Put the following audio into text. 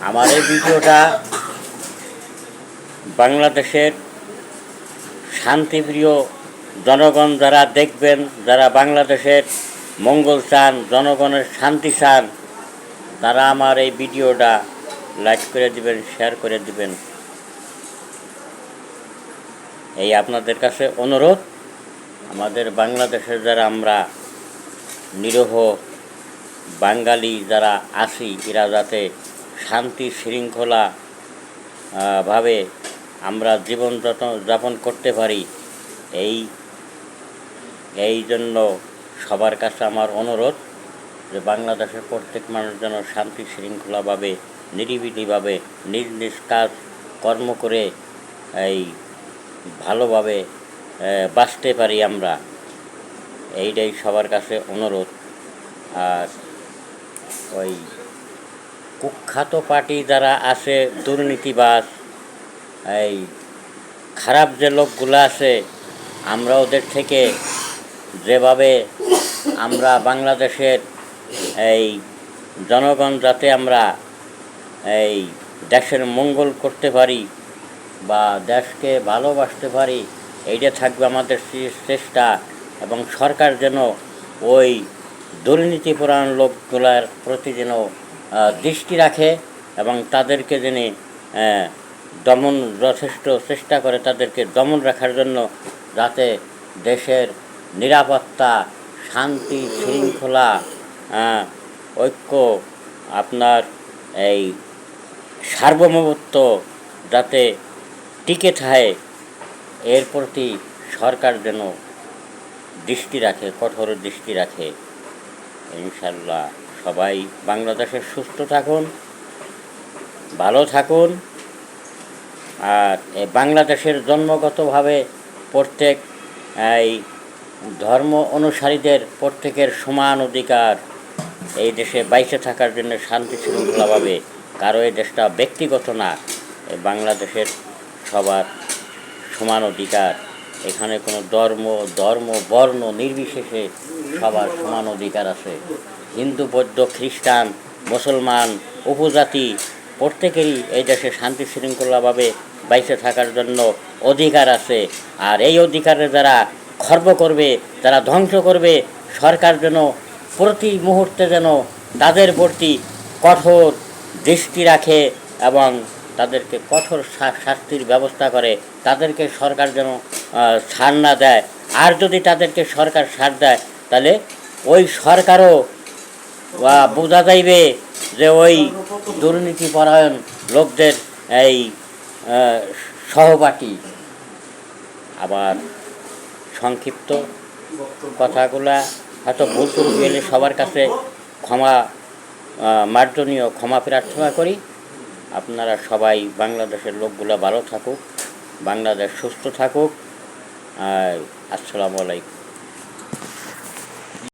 আমার এই ভিডিওটা বাংলাদেশের শান্তিপ্রিয় জনগণ যারা দেখবেন, যারা বাংলাদেশের মঙ্গল চান, জনগণের শান্তি চান, তারা আমার এই ভিডিওটা লাইক করে দিবেন, শেয়ার করে দিবেন। এই আপনাদের কাছে অনুরোধ। আমাদের বাংলাদেশের যারা আমরা নিরীহ বাঙালি যারা আছি, এরা যাতে শান্তি শৃঙ্খলা ভাবে আমরা জীবন যাপন করতে পারি, এই জন্য সবার কাছে আমার অনুরোধ যে বাংলাদেশের প্রত্যেক মানুষ যেন শান্তি শৃঙ্খলাভাবে নিরিবিলিভাবে নিজ নিজ কাজ কর্ম করে এই ভালোভাবে বাঁচতে পারি আমরা, এইটাই সবার কাছে অনুরোধ। আর ওই কুখ্যাত পার্টি যারা আছে, দুর্নীতিবাজ, এই খারাপ যে লোকগুলো আছে, আমরা ওদের থেকে যেভাবে আমরা বাংলাদেশের এই জনগণ যাতে আমরা এই দেশের মঙ্গল করতে পারি বা দেশকে ভালোবাসতে পারি, এইটা থাকবে আমাদের চেষ্টা। এবং সরকার যেন ওই দুর্নীতিপরায়ণ লোকগুলার প্রতি যেন দৃষ্টি রাখে এবং তাদেরকে যেন দমন যথেষ্ট চেষ্টা করে, তাদেরকে দমন রাখার জন্য, যাতে দেশের নিরাপত্তা, শান্তি শৃঙ্খলা, ঐক্য, আপনার এই সার্বভৌমত্ব যাতে টিকে থাকে, এর প্রতি সরকার যেন দৃষ্টি রাখে, কঠোর দৃষ্টি রাখে। ইনশাল্লাহ সবাই বাংলাদেশে সুস্থ থাকুন, ভালো থাকুন। আর বাংলাদেশের জন্মগতভাবে প্রত্যেক এই ধর্ম অনুসারীদের প্রত্যেকের সমান অধিকার এই দেশে বাইচে থাকার জন্য, শান্তি শৃঙ্খলাভাবে। কারো এই দেশটা ব্যক্তিগত না, বাংলাদেশের সবার সমান অধিকার। এখানে কোনো ধর্ম বর্ণ নির্বিশেষে সবার সমান অধিকার আছে। হিন্দু, বৌদ্ধ, খ্রিস্টান, মুসলমান, উপজাতি প্রত্যেকেরই এই দেশে শান্তি শৃঙ্খলাভাবে বাইচে থাকার জন্য অধিকার আছে। আর এই অধিকারে যারা খর্ব করবে, যারা ধ্বংস করবে, সরকার যেন প্রতি মুহূর্তে যেন তাদের প্রতি কঠোর দৃষ্টি রাখে এবং তাদেরকে কঠোর শাস্তির ব্যবস্থা করে। তাদেরকে সরকার যেন ছাড় না দেয়। আর যদি তাদেরকে সরকার ছাড় দেয়, তাহলে ওই সরকারও বোঝা যাইবে যে ওই দুর্নীতিপরায়ণ লোকদের এই সহপাঠী। আবার সংক্ষিপ্ত কথাগুলা হয়তো ভুল ত্রুটি হলে সবার কাছে মার্জনীয় ক্ষমা প্রার্থনা করি। আপনারা সবাই বাংলাদেশের লোকগুলা ভালো থাকুক, বাংলাদেশ সুস্থ থাকুক। আসসালামু আলাইকুম।